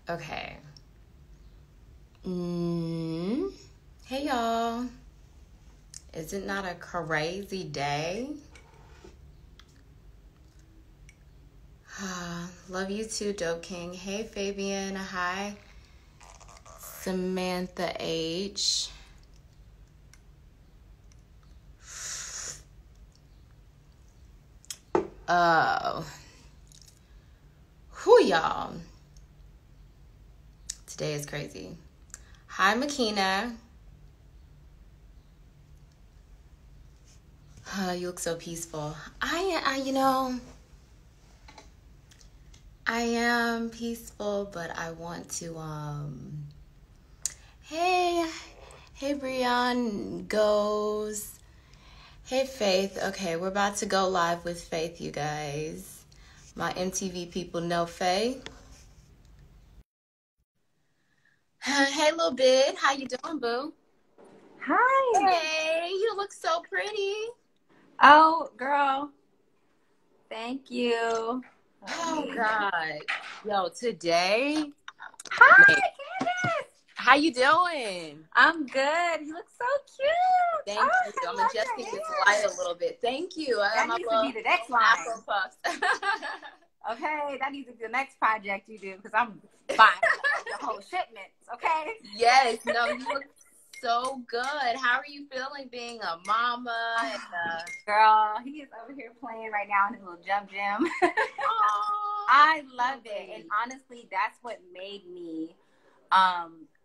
Okay. Hey y'all. Is it not a crazy day? Love you too, Dope King. Hey Fabian. Hi. Samantha H. Who y'all? Today is crazy. Hi Makina. You look so peaceful. I am peaceful, but I want to hey Brian goes. Hey Faith. Okay, we're about to go live with Faith, you guys. My MTV people know Faith. Hey little bit, how you doing, boo? Hi. Hey, you look so pretty. Oh, girl. Thank you. Oh God. Yo, today. Hi, Man, Candace. how you doing? I'm good. You look so cute. Thank you. I I'm love adjusting your this hair. light a little bit. Thank you. I got That my needs to be the next little line. Afro puffs. Okay, that needs to be the next project you do because I'm buying the whole shipment. Okay. Yes. No, you look so good. How are you feeling being a mama? Girl, he is over here playing right now in his little jump gym. Oh, I love it, and honestly, that's what made me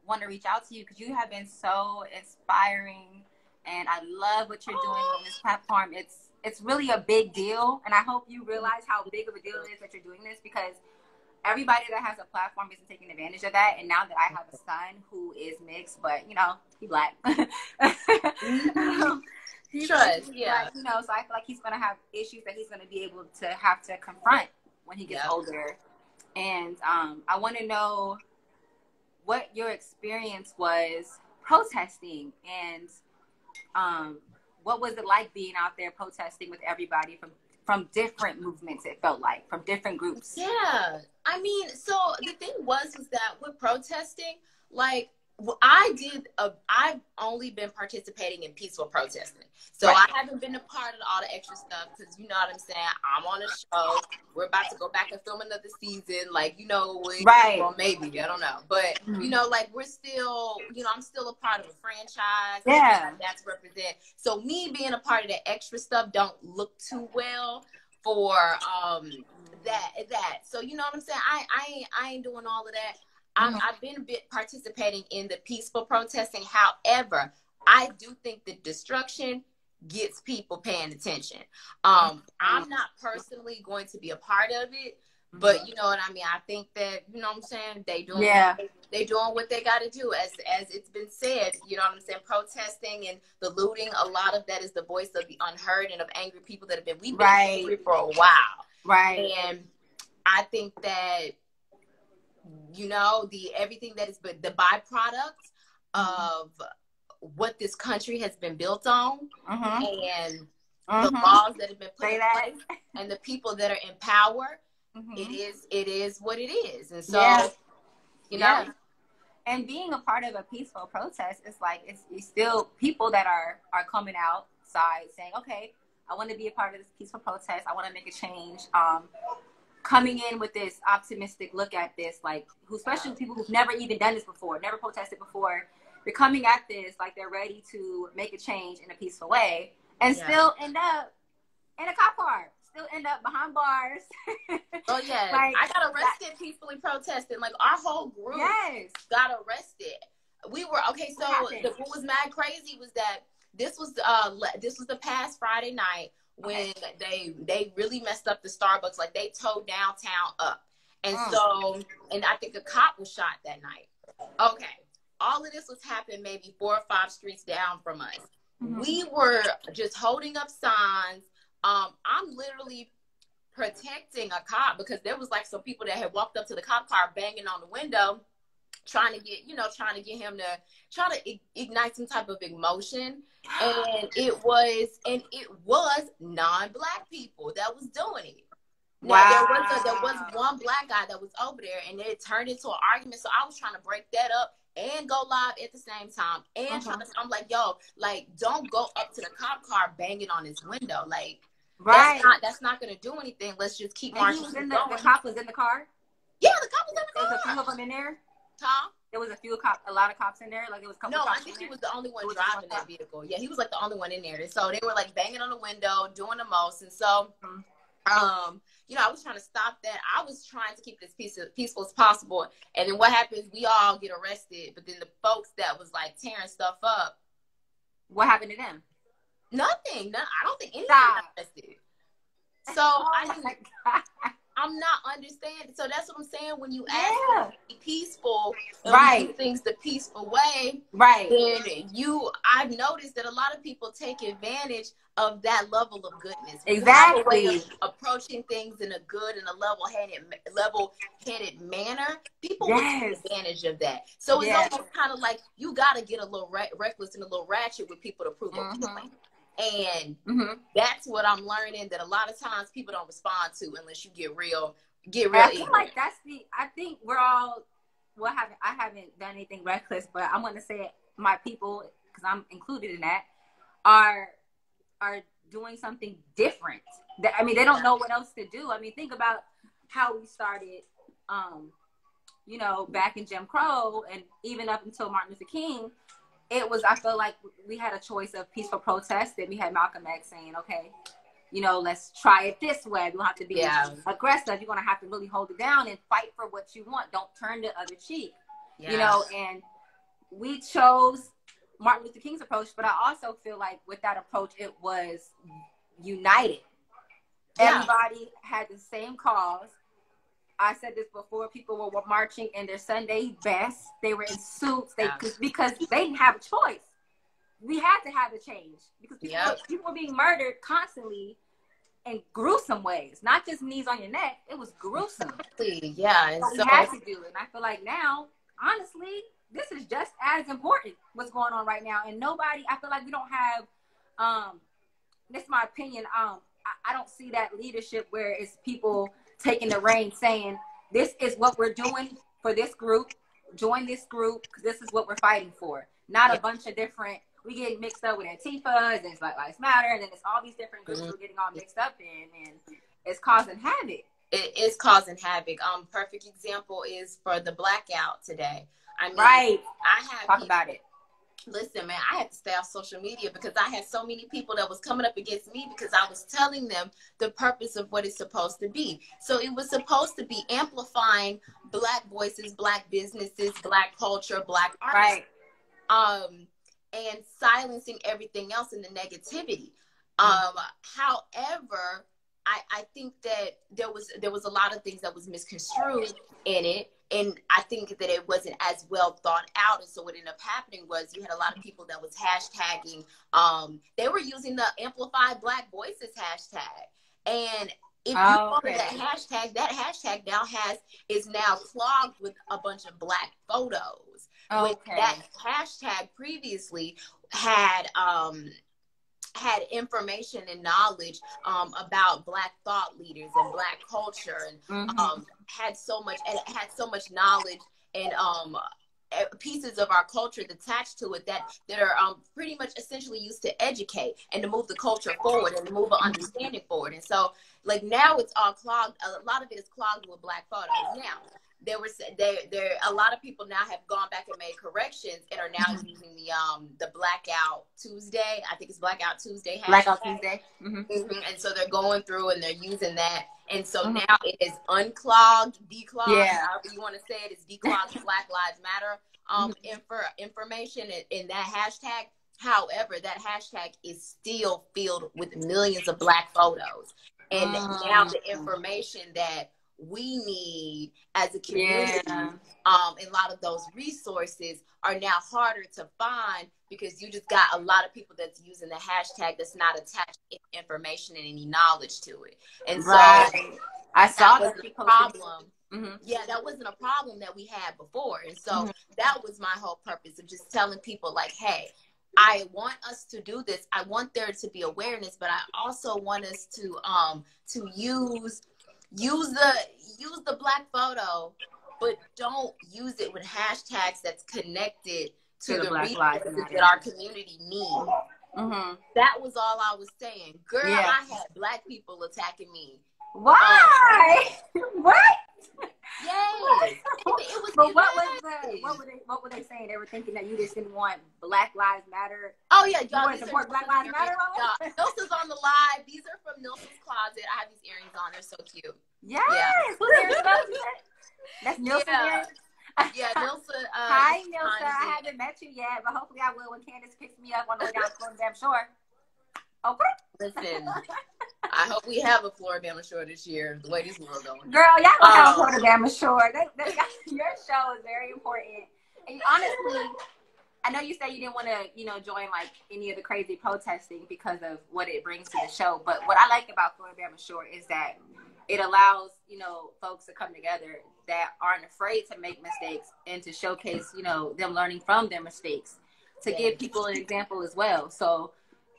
want to reach out to you because you have been so inspiring, and I love what you're doing on this platform. It's really a big deal, and I hope you realize how big of a deal it is that you're doing this because everybody that has a platform isn't taking advantage of that. And now that I have a son who is mixed, but he black. He's trust, yeah. black, so I feel like he's gonna have issues that he's gonna be able to have to confront when he gets older. And I want to know what your experience was protesting, and what was it like being out there protesting with everybody from different movements. It felt like from different groups. Yeah, I mean, so the thing was that with protesting, like I've only been participating in peaceful protesting. So Right. I haven't been a part of all the extra stuff because you know what I'm saying. I'm on a show. We're about to go back and film another season. Like, Right. Well, maybe, I don't know. But, like we're still, I'm still a part of a franchise. Yeah. That's represent. So me being a part of the extra stuff don't look too well for that. So you know what I'm saying? I ain't doing all of that. I've been a bit participating in the peaceful protesting. However, I do think that destruction gets people paying attention. I'm not personally going to be a part of it, but you know what I mean? I think that, you know what I'm saying? They doing what they got to do. As it's been said, you know what I'm saying? Protesting and the looting, a lot of that is the voice of the unheard and of angry people that we've been angry for a while. Right. And I think that, everything that is the byproduct of what this country has been built on, and the laws that have been put in place, and the people that are in power, it is what it is. And so, and being a part of a peaceful protest, it's like it's still people that are coming outside saying, okay, I want to be a part of this peaceful protest. I want to make a change. Coming in with this optimistic look at this, like especially people who've never even done this before, never protested before, they're coming at this like they're ready to make a change in a peaceful way, and still end up in a cop car, still end up behind bars. Oh yeah, like, I got arrested peacefully protesting. Like our whole group got arrested. We were okay. So what was mad crazy was that this was the past Friday night. When they really messed up the Starbucks, like they towed downtown up. And so, and I think a cop was shot that night. Okay. All of this was happening maybe 4 or 5 streets down from us. We were just holding up signs. I'm literally protecting a cop because there was like some people that had walked up to the cop car banging on the window, trying to get him to ignite some type of emotion. And it was non-Black people that was doing it. Now, there was one black guy that was over there, and it turned into an argument. So I was trying to break that up and go live at the same time. And I'm like, yo, like, don't go up to the cop car banging on his window. Like, that's not going to do anything. Let's just keep marching. The cop was in the car? Yeah, the cop was in the car. There was a few of them in there? Huh? There was a lot of cops in there? Like, it was a couple No, cops I think he was the only one driving that vehicle. Yeah, he was like the only one in there. And so they were like banging on the window, doing the most. And so, you know, I was trying to stop that. I was trying to keep this peaceful as possible. And then what happens? We all get arrested. But then the folks that was like tearing stuff up. What happened to them? Nothing. I don't think anyone got arrested. So I'm not understanding. So that's what I'm saying. When you ask to be peaceful, and do things the peaceful way, then I've noticed that a lot of people take advantage of that level of goodness. Exactly. Approaching things in a good and a level-headed manner. People will take advantage of that. So it's almost kind of like you got to get a little reckless and a little ratchet with people to prove a point. And that's what I'm learning, that a lot of times people don't respond to unless you get real. I feel like I think we're all, I haven't done anything reckless, but I'm going to say my people, because I'm included in that, are doing something different. I mean, they don't know what else to do. I mean, think about how we started, you know, back in Jim Crow and even up until Martin Luther King. It was, I feel like we had a choice of peaceful protest. Then we had Malcolm X saying, okay, you know, let's try it this way. You don't have to be aggressive. You're going to have to really hold it down and fight for what you want. Don't turn the other cheek, you know, and we chose Martin Luther King's approach, but I also feel like with that approach, it was united. Everybody had the same cause. I said this before, people were marching in their Sunday best. They were in suits because they didn't have a choice. We had to have a change because people were being murdered constantly in gruesome ways. Not just knees on your neck. It was gruesome. Yeah. And so we had to do it. And I feel like now, honestly, this is just as important what's going on right now. And I feel like we don't have, this is my opinion, I don't see that leadership where it's people taking the reins saying, this is what we're doing for this group. Join this group because this is what we're fighting for. Not a bunch of different, we get mixed up with Antifas and it's Black Lives Matter and then it's all these different groups we're getting all mixed up in, and it's causing havoc. It is causing havoc. Perfect example is for the blackout today. I mean, talk about it. Listen, man, I had to stay off social media because I had so many people that was coming up against me because I was telling them the purpose of what it's supposed to be. So it was supposed to be amplifying Black voices, Black businesses, Black culture, Black artists, and silencing everything else in the negativity. However, I think that there was a lot of things that was misconstrued in it. And I think that it wasn't as well thought out. And so what ended up happening was you had a lot of people that was hashtagging. They were using the Amplified Black Voices hashtag. And if you go to that hashtag now is now clogged with a bunch of Black photos. With that hashtag previously had information and knowledge about Black thought leaders and Black culture, and had so much knowledge and pieces of our culture attached to it that are pretty much essentially used to educate and to move the culture forward and to move an understanding forward. And so, like, now it's all clogged. A lot of it is clogged with Black photos. Now, a lot of people now have gone back and made corrections and are now using the Blackout Tuesday. I think it's Blackout Tuesday hashtag. Blackout Tuesday. And so they're going through and they're using that. And so now it is unclogged, declogged, however you want to say it. It's declogged Black Lives Matter information in that hashtag. However, that hashtag is still filled with millions of Black photos. And now the information that we need as a community, a lot of those resources are now harder to find because you just got a lot of people that's using the hashtag that's not attached information and any knowledge to it. And so I saw that was the problem. Yeah, that wasn't a problem that we had before. And so that was my whole purpose of just telling people, like, hey, I want us to do this. I want there to be awareness, but I also want us to use use the black photo, but don't use it with hashtags that's connected to the resources that our community needs. Mm-hmm. That was all I was saying. Girl, I had black people attacking me. Why? What? Yes. It was. But what were they saying? They were thinking that you just didn't want Black Lives Matter. Oh yeah, y'all want to support Black Lives Matter. Nilsa's on the live. These are from Nilsa's closet. I have these earrings on. They're so cute. Yes. Yeah. Who's earrings? That's Nilsa's earrings. Yeah, Nilsa. Hi, Nilsa. I haven't met you yet, but hopefully I will when Candace picks me up on the way down to Florida Shore. Okay. Listen, I hope we have a Florida Shore this year. The way this world going. Girl, y'all gonna have a Florida Shore. Your show is very important. And honestly, I know you said you didn't want to, join like any of the crazy protesting because of what it brings to the show. But what I like about Florida Shore is that it allows, folks to come together that aren't afraid to make mistakes and to showcase, them learning from their mistakes, to give people an example as well. So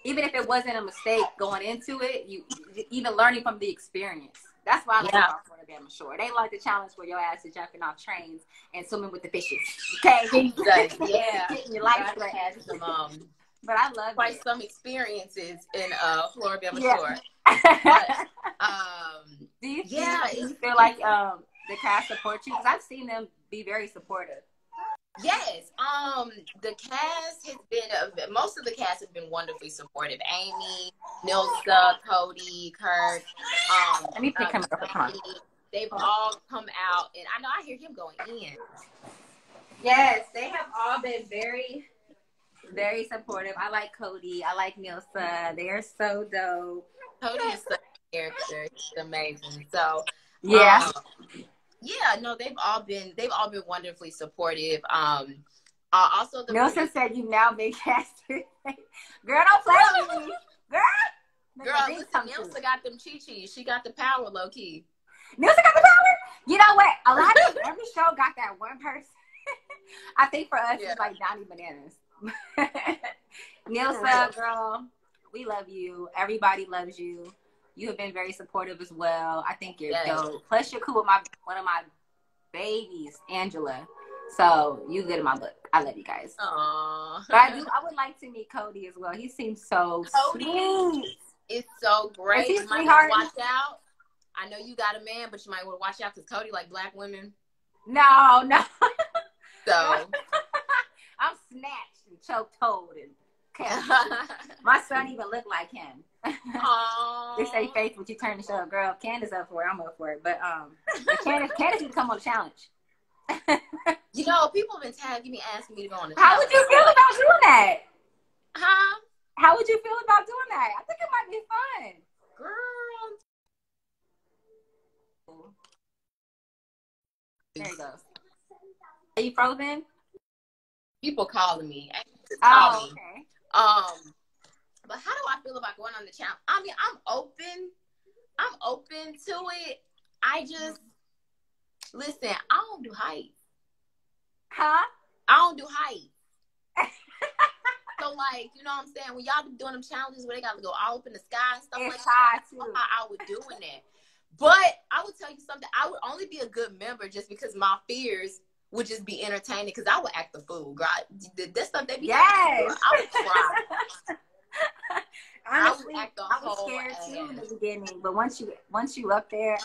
even if it wasn't a mistake going into it, you even learning from the experience. That's why I like about Florida Shore. They like the challenge where your ass is jumping off trains and swimming with the fishes. Okay? Yeah. Getting your life had some, but I love quite some experiences in Florida Shore. But, do you feel like the cast supports you? Because I've seen them be very supportive. Yes, the cast has been most of the cast has been wonderfully supportive. Amy, Nilsa, Cody, Kirk. Let me pick him up. They've all come out, and I know I hear him going in. Yes, they have all been very, very supportive. I like Cody. I like Nilsa. They are so dope. Cody is such a character. He's amazing. So yeah. They've all been wonderfully supportive. Also, Nilsa said you've now been casted. Girl, don't play with me. Girl, listen, Nilsa got them chi-chis. She got the power, low key. Nilsa got the power? You know what? A lot of every show got that one person. I think for us, it's like Donnie Bananas. Nilsa, girl, we love you. Everybody loves you. You have been very supportive as well. I think you're dope. Plus, you're cool with one of my babies, Angela. So you good in my book. I love you guys. Aww. But I would like to meet Cody as well. He seems so sweet. It's so great. You might want to watch out. I know you got a man, but you might want to watch out because Cody like black women. No. So I'm snatched and choked hold and my son even looked like him. They say faith, would you turn the show up? Girl, Candace up for it, I'm up for it. But Candace need to come on the challenge. People have been tagging me, asking me to go on the challenge. How would you feel about doing that? Huh? How would you feel about doing that? I think it might be fun. Girl. There he goes. Are you frozen? People calling me. Oh, okay. But how do I feel about going on the challenge? I mean, I'm open to it. I just listen. I don't do height. Huh? I don't do height. So, like, you know what I'm saying? When y'all be doing them challenges where they got to go all up in the sky and stuff like that, I don't know how I would do in that. But I would tell you something. I would only be a good member just because my fears would just be entertaining because I would act the fool. Girl, this stuff they be I would cry. Honestly, I was scared too in the beginning, but once you up there,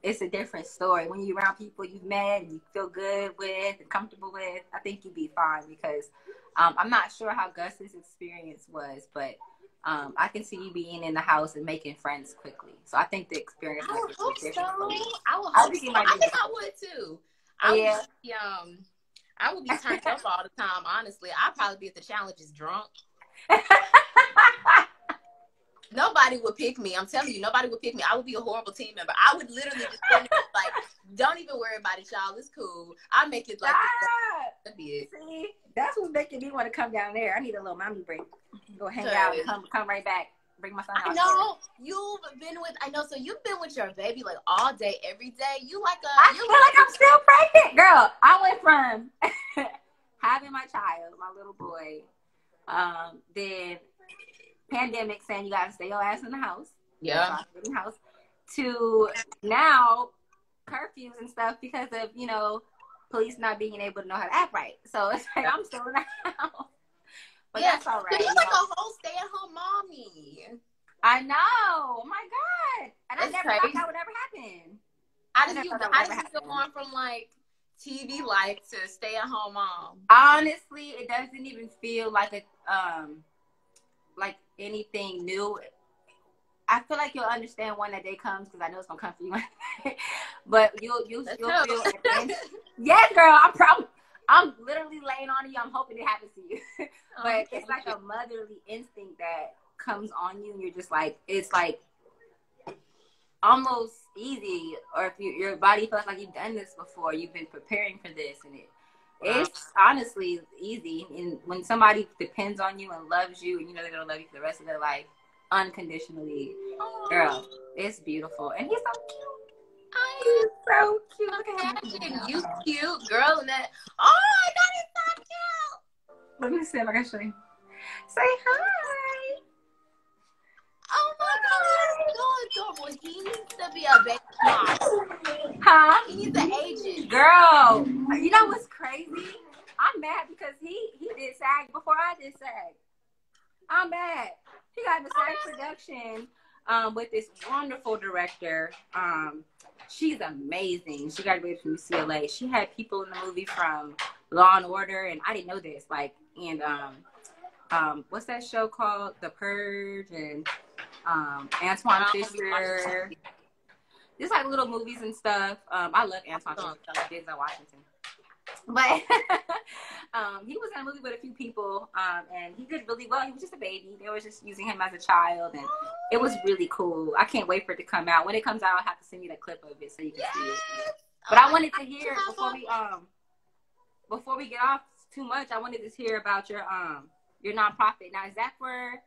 it's a different story. When you're around people you've met and you feel good with and comfortable with, I think you'd be fine because I'm not sure how Gus's experience was, but I can see you being in the house and making friends quickly. So I think the experience might be different. I think I would too. I would be turned up all the time, honestly. I'd probably be at the challenges drunk. Nobody would pick me. I'm telling you, nobody would pick me. I would be a horrible team member. I would literally just stand there like, don't even worry about it, y'all. It's cool. I'll make it like that'd be it. See, that's what's making me want to come down there. I need a little mommy break. Go hang out and come right back. Bring my son out. I know. So you've been with your baby like all day, every day. I feel like I'm still pregnant. Girl, I went from having my child, my little boy, then pandemic saying you gotta stay your ass in the house. Yeah. In the house. to now curfews and stuff because of, you know, police not being able to know how to act right. So it's like, I'm still in the house. But yeah, that's all right. You're like a whole stay-at-home mommy. I know. Oh my God. And I never thought that would ever happen. How did you go on from like TV life to stay-at-home mom? Honestly, it doesn't even feel like a like anything new. I feel like you'll understand when that day comes because I know it's gonna come for you. But you'll feel yes, girl. I'm literally laying on you. I'm hoping it happens to you. But it's like a motherly instinct that comes on you, and you're just like, it's like almost easy. Or if your body feels like you've done this before, you've been preparing for this, and it's honestly easy. And when somebody depends on you and loves you, and you know they're gonna love you for the rest of their life unconditionally, girl, it's beautiful. And he's so cute. He's so cute. You cute, girl. And that. Oh my God, it's so cute. Let me see if I can show you. Say hi. Oh my God, he's so adorable. He needs to be a baby mom. Huh? He needs an agent. Girl, you know what's crazy? I'm mad because he did SAG before I did SAG. I'm mad. He got the SAG production with this wonderful director. She's amazing. She graduated from UCLA. She had people in the movie from Law and Order, and I didn't know this. Like, and what's that show called? The Purge, and Antoine Fisher. Just like little movies and stuff. I love Antoine Fisher. Denzel Washington. But he was in a movie with a few people, and he did really well. He was just a baby. They were just using him as a child, and it was really cool. I can't wait for it to come out. When it comes out, I'll have to send you that clip of it so you can see it. But I wanted to hear before we get off too much. I wanted to hear about your nonprofit. Now, is that for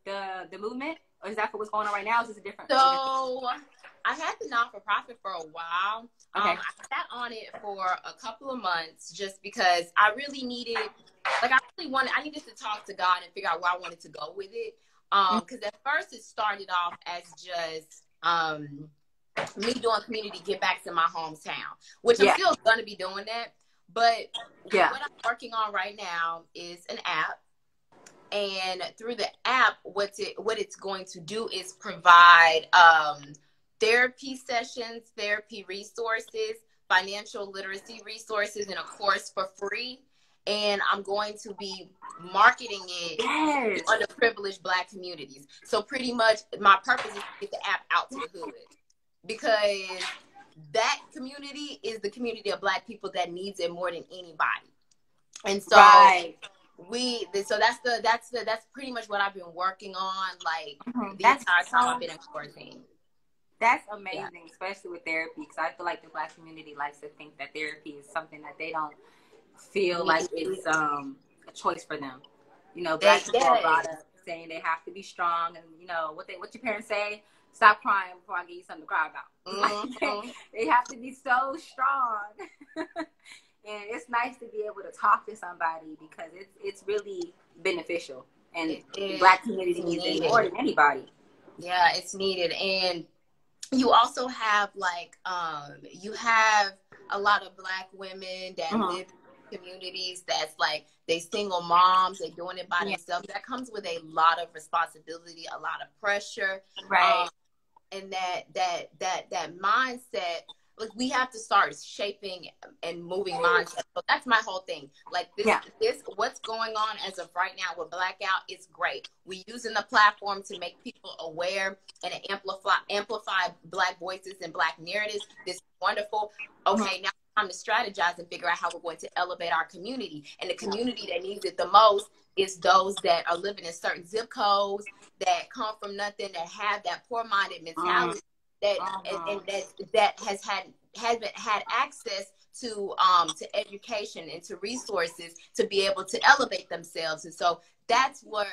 the movement, or is that for what's going on right now? Is this a different? So I had the not-for-profit for a while. Okay. I sat on it for a couple of months just because I really needed, I needed to talk to God and figure out where I wanted to go with it. Because at first it started off as just me doing community give backs in my hometown, which I'm still going to be doing that. But what I'm working on right now is an app. And through the app, what it's going to do is provide therapy sessions, therapy resources, financial literacy resources, and a course for free. And I'm going to be marketing it to underprivileged Black communities. So pretty much my purpose is to get the app out to the hood, because that community is the community of Black people that needs it more than anybody. And so that's pretty much what I've been working on, like the entire time I've been in quarantine. That's amazing, especially with therapy, because I feel like the Black community likes to think that therapy is something that they don't feel like it's a choice for them. You know, Black people are brought up saying they have to be strong, and you know what your parents say: stop crying before I give you something to cry about. They have to be so strong. And it's nice to be able to talk to somebody because it's really beneficial, and the Black community needs it more than anybody. Yeah, it's needed. And you also have you have a lot of Black women that live in communities that's like they single moms, they're doing it by themselves. That comes with a lot of responsibility, a lot of pressure, right? And that mindset. Like, we have to start shaping and moving mindset. So that's my whole thing. Like this, what's going on as of right now with Blackout is great. We using the platform to make people aware and amplify Black voices and Black narratives. This is wonderful. Okay, now it's time to strategize and figure out how we're going to elevate our community. And the community that needs it the most is those that are living in certain zip codes, that come from nothing, that have that poor-minded mentality. That hasn't had access to education and to resources to be able to elevate themselves. And so that's what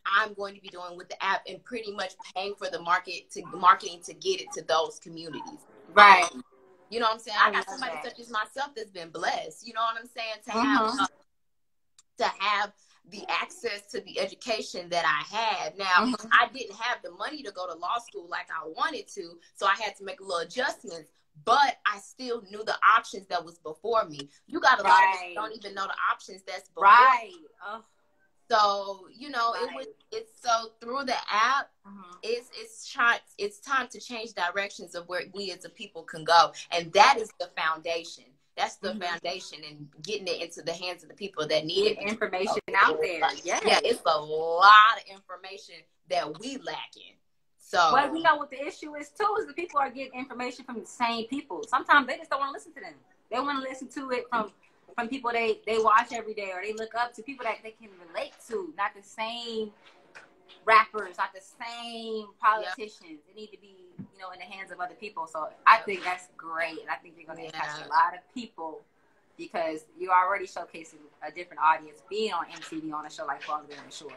I'm going to be doing with the app, and pretty much paying for the marketing to get it to those communities. Right. You know what I'm saying? I got somebody such as myself that's been blessed. You know what I'm saying? To have the access to the education that I had. Now, I didn't have the money to go to law school like I wanted to, so I had to make a little adjustments, but I still knew the options that was before me. You got a lot of people don't even know the options that's before me. So, you know, it's so through the app, it's time to change directions of where we as a people can go. And that is the foundation. That's the foundation, and getting it into the hands of the people that need it. Information out there. Yeah, it's a lot of information that we lacking. So, well, you know what the issue is too, is the people are getting information from the same people. Sometimes they just don't want to listen to them. They want to listen to it from people they watch every day, or they look up to, people that they can relate to, not the same rappers, not the same politicians. It need to be, you know, in the hands of other people. So I think that's great, and I think you're going to catch a lot of people, because you're already showcasing a different audience. Being on MTV on a show like Father and Shore,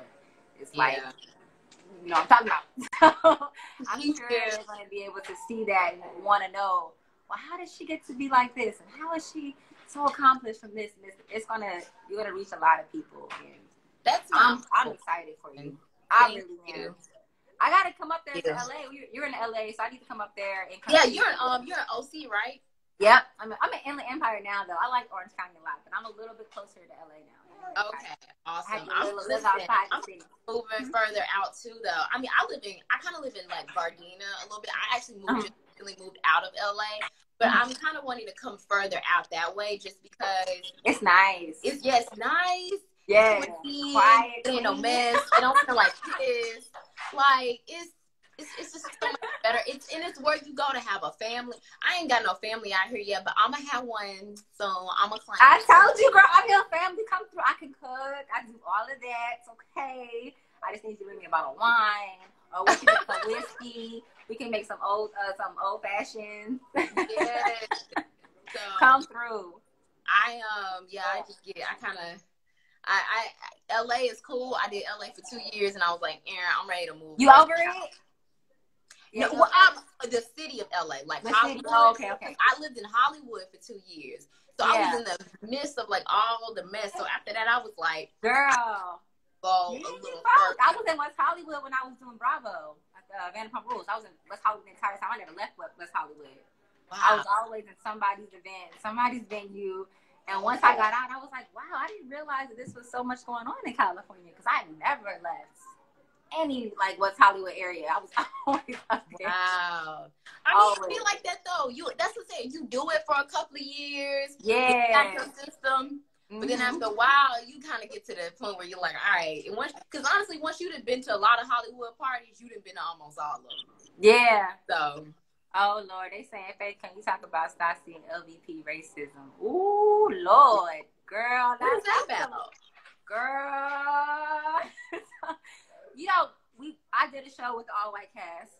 it's like, you know what I'm talking about. So I'm sure they're going to be able to see that and want to know, well, how did she get to be like this, and how is she so accomplished from this and this? You're gonna reach a lot of people, and I'm excited for you. I really am. I gotta come up there to LA. You're in LA, so I need to come up there and come. Yeah, you're in OC, right? Yep, I'm in Inland Empire now, though. I like Orange County a lot, but I'm a little bit closer to LA now. Okay, awesome. I'm moving further out too, though. I mean, I kind of live in like Gardena a little bit. I actually moved out of LA. But I'm kind of wanting to come further out that way, just because it's nice. It's nice. Yeah, quiet. Ain't no mess. It don't feel like this. Like it's just so much better. It's where you go to have a family. I ain't got no family out here yet, but I'm gonna have one. So I'm a client. I told you, girl, I'm your family. Come through. I can cook. I do all of that. It's okay. I just need you to bring me a bottle of wine, or we can make some whiskey. We can make some old fashioned. Yes. So, come through. LA is cool. I did LA for 2 years, and I was like, Aaron, I'm ready to move. You over it? No, well, I'm the city of LA, like Hollywood. Oh, okay. I lived in Hollywood for 2 years, so I was in the midst of like all the mess. So after that, I was like, girl, go a little further. I was in West Hollywood when I was doing Bravo. Vanderpump Rules. I was in West Hollywood the entire time. I never left West Hollywood. Wow. I was always in somebody's event, somebody's venue. And once I got out, I was like, wow, I didn't realize that this was so much going on in California, because I never left any like West Hollywood area. I was always up there. Wow. I feel like that though. That's the thing. You do it for a couple of years. Yeah. Get your system. But then after a while, you kind of get to the point where you're like, all right. Because honestly, once you've been to a lot of Hollywood parties, you've been to almost all of them. Yeah. So. Oh, Lord. They saying, Faith, can you talk about Stassi and LVP racism? Ooh, Lord. Girl. What's that about? Girl. You know, I did a show with the all-white cast.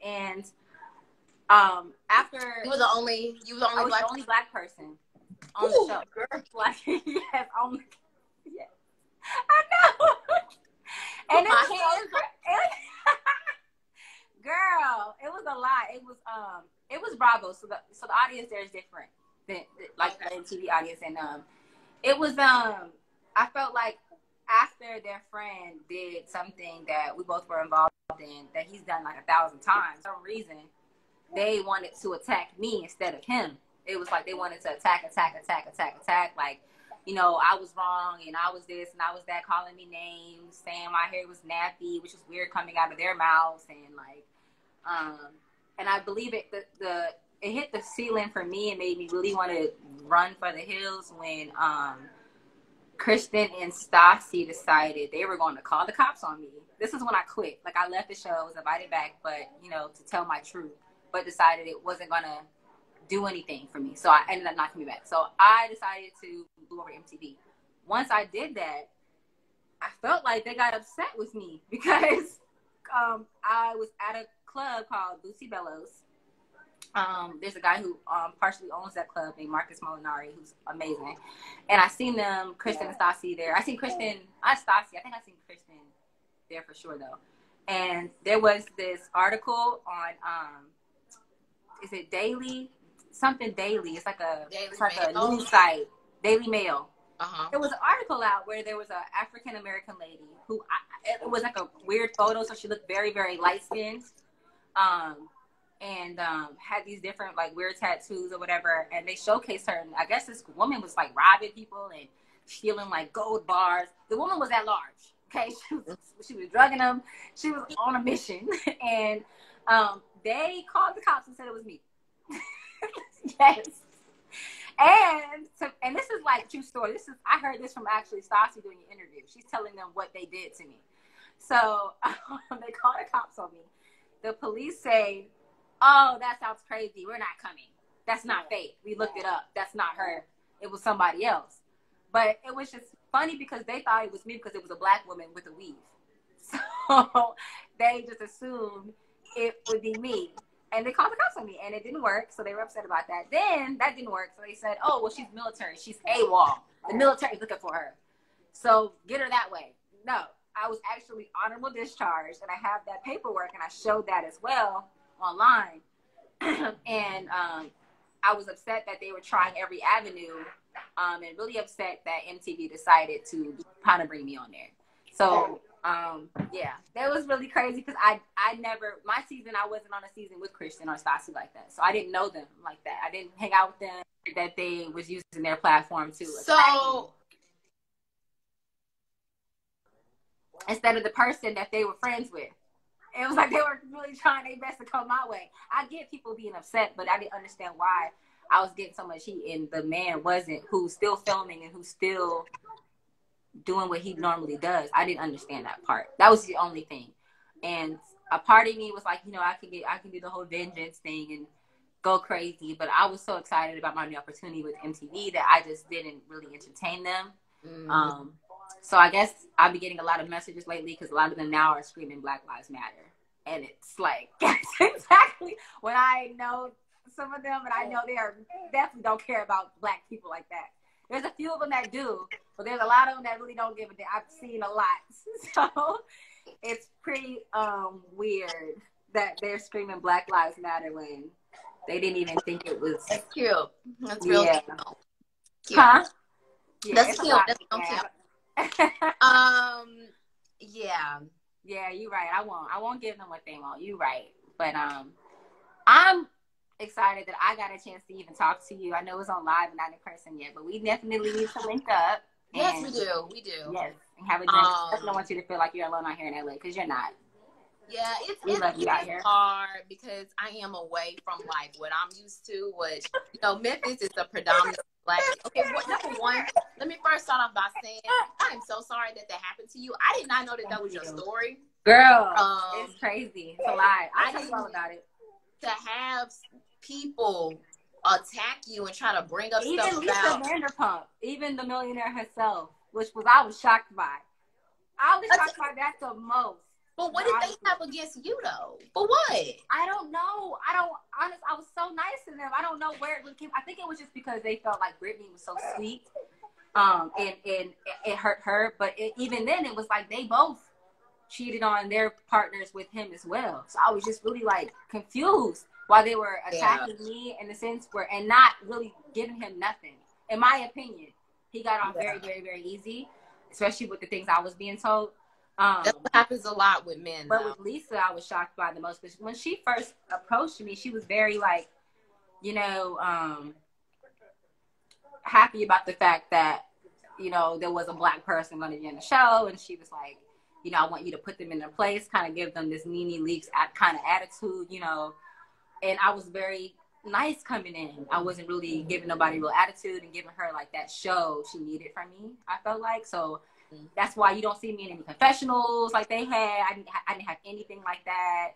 And after... You were the only black person on the show. Girl. Like, yes, only. Yes. I know. And my hands. Girl, it was a lot. It was Bravo, so the audience there is different than like the MTV audience, and it was I felt like after their friend did something that we both were involved in that he's done like 1,000 times, for some reason they wanted to attack me instead of him. It was like they wanted to attack, like, you know, I was wrong and I was this and I was that, calling me names, saying my hair was nappy, which was weird coming out of their mouths, and like and I believe it hit the ceiling for me and made me really want to run for the hills when Kristen and Stassi decided they were going to call the cops on me. This is when I quit. Like, I left the show, was invited back, but, you know, to tell my truth, but decided it wasn't going to do anything for me. So I ended up not coming back. So I decided to do over MTV. Once I did that, I felt like they got upset with me because I was at a club called Lucy Bellows. There's a guy who partially owns that club named Marcus Molinari, who's amazing. And I seen them, Kristen and Stassi there. I seen Kristen, not Stassi, I think I seen Kristen there for sure though. And there was this article on, is it Daily? Something Daily. It's like a news site, Daily Mail. There was an article out where there was an African American lady who it was like a weird photo, so she looked very, very light skinned, and had these different like weird tattoos or whatever. And they showcased her, and I guess this woman was like robbing people and stealing like gold bars. The woman was at large. Okay, she was drugging them. She was on a mission, and they called the cops and said it was me. Yes. And this is like true story. I heard this from actually Stassi doing an interview. She's telling them what they did to me. So they called the cops on me. The police say, "Oh, that sounds crazy. We're not coming. That's not fake. We looked it up. That's not her. It was somebody else." But it was just funny because they thought it was me because it was a black woman with a weave. So they just assumed it would be me. And they called the cops on me, and it didn't work, so they were upset about that. Then that didn't work, so they said, "Oh, well, she's military. She's AWOL. The military's looking for her. So get her that way." No, I was actually honorable discharged, and I have that paperwork, and I showed that as well online. And I was upset that they were trying every avenue, and really upset that MTV decided to kind of bring me on there. So yeah, that was really crazy because I never, my season, I wasn't on a season with Christian or Stassi like that. So I didn't know them like that. I didn't hang out with them, that they was using their platform to so instead of the person that they were friends with. It was like they were really trying their best to come my way. I get people being upset, but I didn't understand why I was getting so much heat and the man wasn't, who's still filming and who's still doing what he normally does. I didn't understand that part. That was the only thing. And a part of me was like, you know, I can do the whole vengeance thing and go crazy. But I was so excited about my new opportunity with MTV that I just didn't really entertain them. Mm-hmm. So I guess I'll be getting a lot of messages lately because a lot of them now are screaming Black Lives Matter. And it's like, that's exactly when I know some of them, and I know they are definitely don't care about black people like that. There's a few of them that do, but there's a lot of them that really don't give a damn. I've seen a lot. So it's pretty weird that they're screaming Black Lives Matter when they didn't even think it was. That's cute. That's real cute. Huh? Yeah, that's cute. That's cute. Yeah. Yeah, you're right. I won't give them what they want. You're right. But I'm excited that I got a chance to even talk to you. I know it's on live and not in person yet, but we definitely need to link up. Yes, we do. We do. Yes, and have a drink. I don't want you to feel like you're alone out here in LA because you're not. Yeah, it's here. Hard because I am away from like what I'm used to, which, you know, Memphis is a predominant black. Okay, number one, let me first start off by saying I am so sorry that happened to you. I did not know that was your story. Girl, it's crazy. It's a lie. I tell you all about it. To have people attack you and try to bring up even stuff Lisa about Vanderpump, even the millionaire herself, which I was shocked by. I was shocked by that the most. But what did they have against you though? For what? I don't know. I was so nice to them. I don't know where it really came. I think it was just because they felt like Britney was so sweet, and it hurt her. But even then, it was like they both cheated on their partners with him as well. So I was just really like confused why they were attacking me in the sense and not really giving him nothing. In my opinion, he got off very, very, very easy, especially with the things I was being told. That happens a lot with men. But with Lisa, I was shocked by the most because when she first approached me, she was very like, you know, happy about the fact that, you know, there was a black person going to be in the show, and she was like, you know, I want you to put them in their place, kind of give them this Nene Leakes kind of attitude, you know. And I was very nice coming in. I wasn't really giving nobody real attitude and giving her like that show she needed from me, I felt like. So that's why you don't see me in any confessionals like they had. I didn't have anything like that.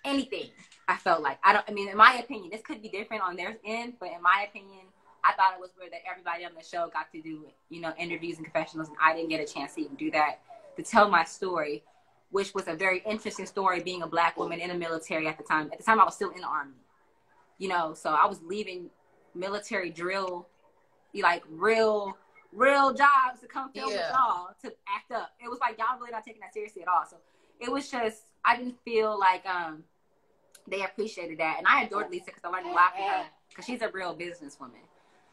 Anything, I felt like. I mean, in my opinion, this could be different on their end, but in my opinion, I thought it was weird that everybody on the show got to do, you know, interviews and confessionals, and I didn't get a chance to even do that, to tell my story, which was a very interesting story, being a black woman in the military at the time. At the time, I was still in the Army, you know, so I was leaving military drill, like real jobs to come film with y'all to act up. It was like, y'all really not taking that seriously at all. So it was just, I didn't feel like they appreciated that. And I adored Lisa because I learned a lot from her because she's a real businesswoman.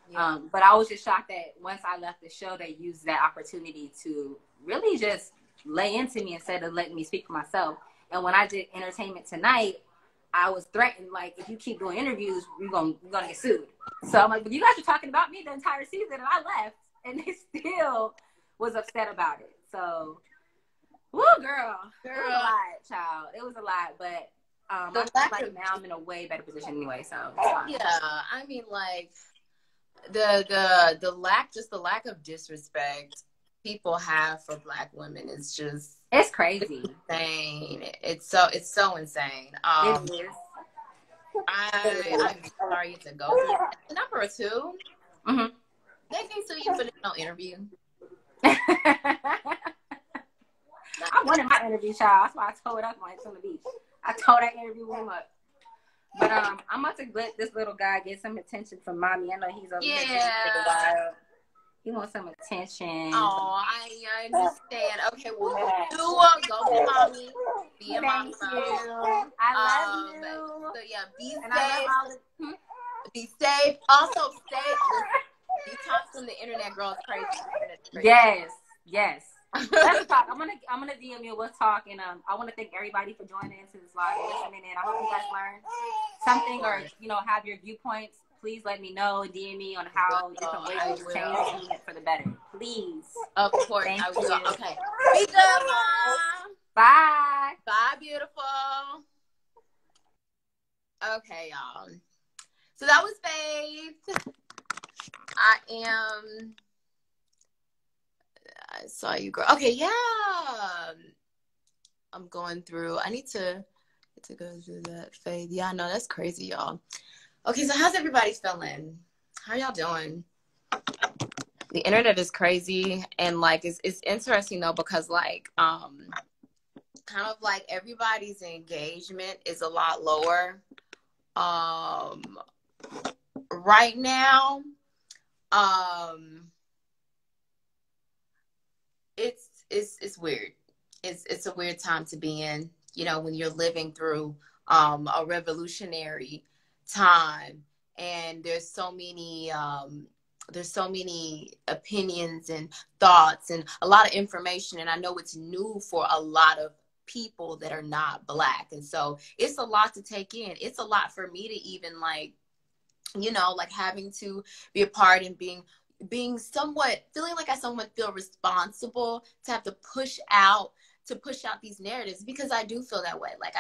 Yeah. But I was just shocked that once I left the show, they used that opportunity to really just lay into me instead of letting me speak for myself. And when I did Entertainment Tonight, I was threatened, like, if you keep doing interviews, you're gonna get sued. So I'm like, but you guys are talking about me the entire season, and I left, and they still was upset about it. So, woo, girl. It was a lot, child. It was a lot, but I feel like now I'm in a way better position anyway, so it's fine. Yeah, I mean, like, the lack of disrespect people have for Black women is just, it's crazy. Insane. It's so insane. It is. I'm sorry to go through. Number 2, they can sue you for no interview. I wanted my interview, child. That's why I tore it up on the beach. I tore that interview room up. But I'm about to let this little guy get some attention from mommy. I know he's over here for a while. He wants some attention. Oh, I understand. Okay, well, you go to mommy. Be a mommy. I love you. So yeah, be safe. Be safe. Also, stay. Detox from the internet, girl. It's crazy. Yes. Let's talk. I'm gonna DM you. We'll talk, and I want to thank everybody for joining into this live and listening in. I hope you guys learned something, or have your viewpoints. Please let me know. DM me on how different ways to change it for the better. Please. Of course, I will. Okay. Be good, Mom. Bye. Bye, beautiful. Okay, y'all. So that was Faith. I saw you, girl. Okay, yeah. I'm going through. I need to go through that, Faith. Yeah, no, that's crazy, y'all. Okay, so how's everybody feeling? How y'all doing? The internet is crazy, and like it's interesting though, because like kind of like everybody's engagement is a lot lower right now. It's weird. It's a weird time to be in, when you're living through a revolutionary time, and there's so many opinions and thoughts and a lot of information, and I know it's new for a lot of people that are not Black, and so it's a lot to take in. It's a lot for me to even like having to be a part and being somewhat feeling like I somewhat feel responsible to have to push out these narratives, because I do feel that way. Like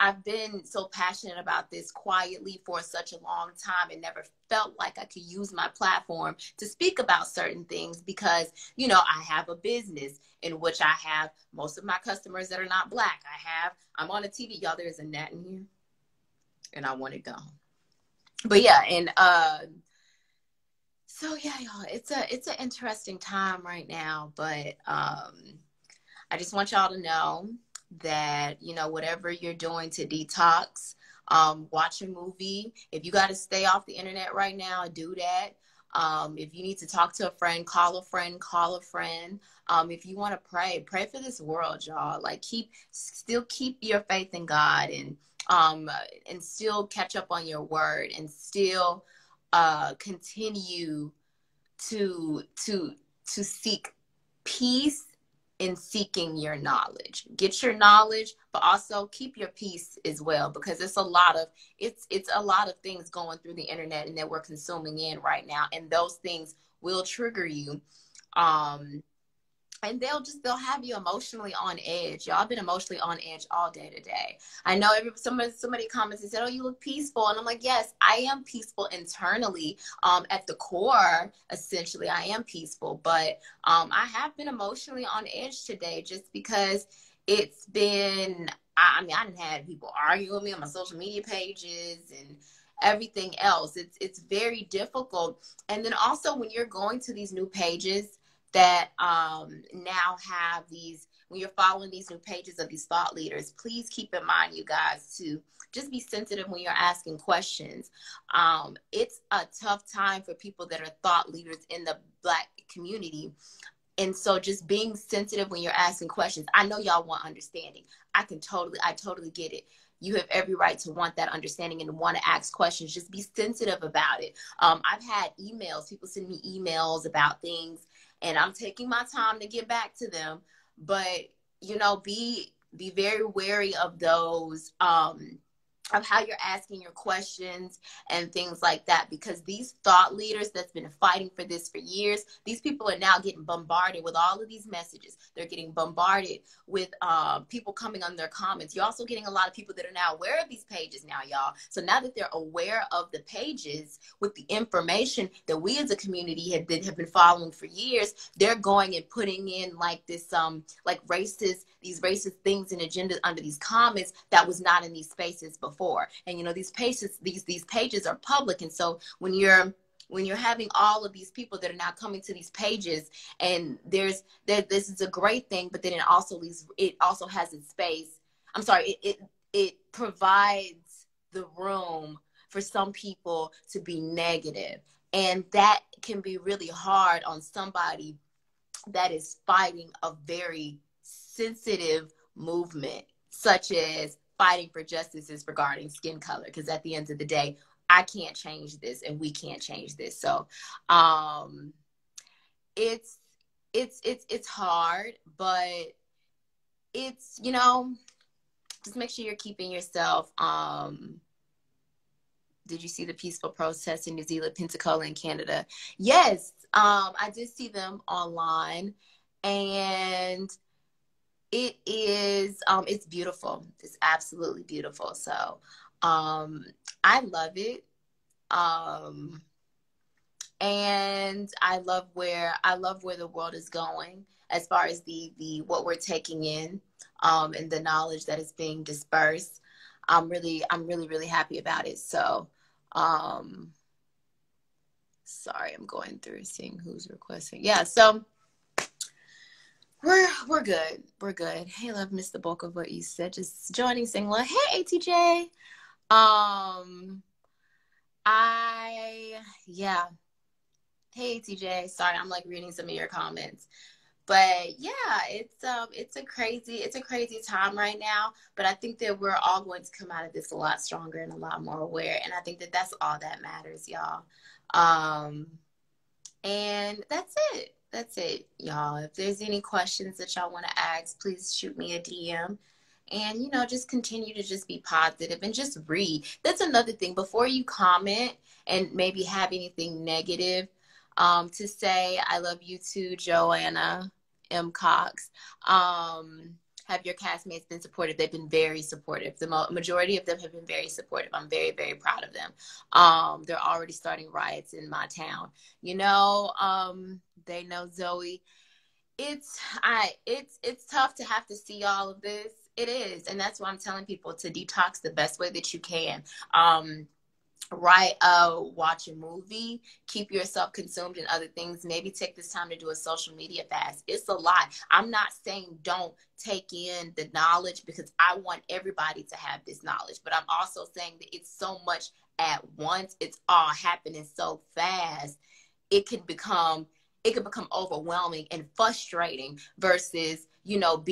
I've been so passionate about this quietly for such a long time, and never felt like I could use my platform to speak about certain things, because, I have a business in which I have most of my customers that are not Black. I'm on a TV. Y'all, there's a gnat in here and I want it gone. But yeah, and so yeah, y'all, it's an interesting time right now, but I just want y'all to know that, whatever you're doing to detox, watch a movie. If you got to stay off the internet right now, do that. If you need to talk to a friend, call a friend. If you want to pray for this world, y'all. Like still keep your faith in God, and still catch up on your word, and still continue to seek peace in seeking your knowledge. Get your knowledge, but also keep your peace as well, because it's a lot of things going through the internet and that we're consuming in right now, and those things will trigger you. And they'll have you emotionally on edge. Y'all been emotionally on edge all day today. I know somebody comments and said, "Oh, you look peaceful." And I'm like, yes, I am peaceful internally. At the core, essentially, I am peaceful. But I have been emotionally on edge today, just because it's been, I didn't have people argue with me on my social media pages and everything else. It's very difficult. And then also when you're going to these new pages that now have these, when you're following these new pages of these thought leaders, please keep in mind, you guys, to just be sensitive when you're asking questions. It's a tough time for people that are thought leaders in the Black community. And so just being sensitive when you're asking questions. I know y'all want understanding. I totally get it. you have every right to want that understanding and want to ask questions. Just be sensitive about it. I've had emails, people send me emails about things, and I'm taking my time to get back to them. But, you know, be very wary of those, of how you're asking your questions and things like that, because these thought leaders that's been fighting for this for years, these people are now getting bombarded with all of these messages. They're getting bombarded with people coming on their comments. You're also getting a lot of people that are now aware of these pages now, y'all. So now that they're aware of the pages with the information that we as a community have been following for years, they're going and putting in like this like these racist things and agendas under these comments that was not in these spaces before. And you know, these pages are public, and so when you're having all of these people that are now coming to these pages, and this is a great thing, but then it also has its space. I'm sorry, it provides the room for some people to be negative, and that can be really hard on somebody that is fighting a very sensitive movement, such as fighting for justices regarding skin color, because at the end of the day, I can't change this and we can't change this. So it's hard, but it's, you know, just make sure you're keeping yourself. Did you see the peaceful protests in New Zealand, Pensacola, and Canada? Yes, I did see them online, and it is, it's beautiful. It's absolutely beautiful. So, I love it. And I love where the world is going as far as what we're taking in, and the knowledge that is being dispersed. I'm really happy about it. So, sorry, I'm going through seeing who's requesting. Yeah. So, we're good. We're good. Hey, love, missed the bulk of what you said. Just joining, saying, well, hey, ATJ. Yeah. Hey, ATJ. Sorry, I'm like reading some of your comments. But yeah, it's a crazy time right now. But I think that we're all going to come out of this a lot stronger and a lot more aware. And I think that that's all that matters, y'all. And that's it. That's it, y'all. If there's any questions that y'all want to ask, please shoot me a DM. And, you know, just continue to just be positive and just read. That's another thing. Before you comment and maybe have anything negative to say, I love you too, Joanna M. Cox. Have your castmates been supportive? They've been very supportive. The majority of them have been very supportive. I'm very, very proud of them. They're already starting riots in my town. You know, they know Zoe. It's tough to have to see all of this. It is. And that's why I'm telling people to detox the best way that you can. Watch a movie, keep yourself consumed in other things, maybe take this time to do a social media fast. It's a lot. I'm not saying don't take in the knowledge, because I want everybody to have this knowledge, but I'm also saying that it's so much at once. It's all happening so fast. It can become overwhelming and frustrating versus, you know,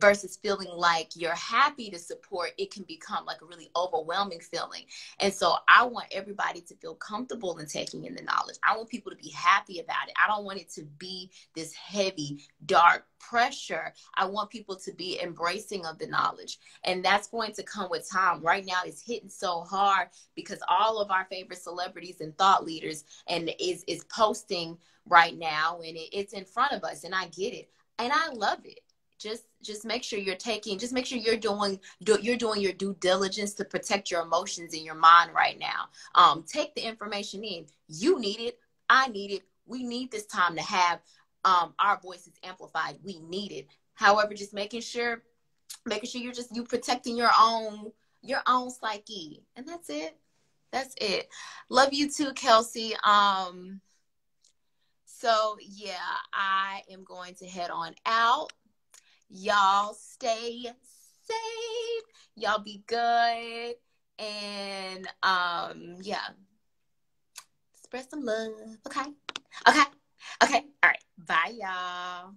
versus feeling like you're happy to support. It can become like a really overwhelming feeling. And so I want everybody to feel comfortable in taking in the knowledge. I want people to be happy about it. I don't want it to be this heavy, dark pressure. I want people to be embracing of the knowledge. And that's going to come with time. Right now it's hitting so hard because all of our favorite celebrities and thought leaders and is posting right now, and it's in front of us, and I get it, and I love it. Just make sure you're doing your due diligence to protect your emotions in your mind right now. Take the information in. You need it. I need it. We need this time to have our voices amplified. We need it. However, just making sure you're protecting your own psyche, and that's it. That's it. Love you too, Kelsey. So yeah, I am going to head on out. Y'all stay safe. Y'all be good. And yeah. Spread some love. Okay. All right. Bye, y'all.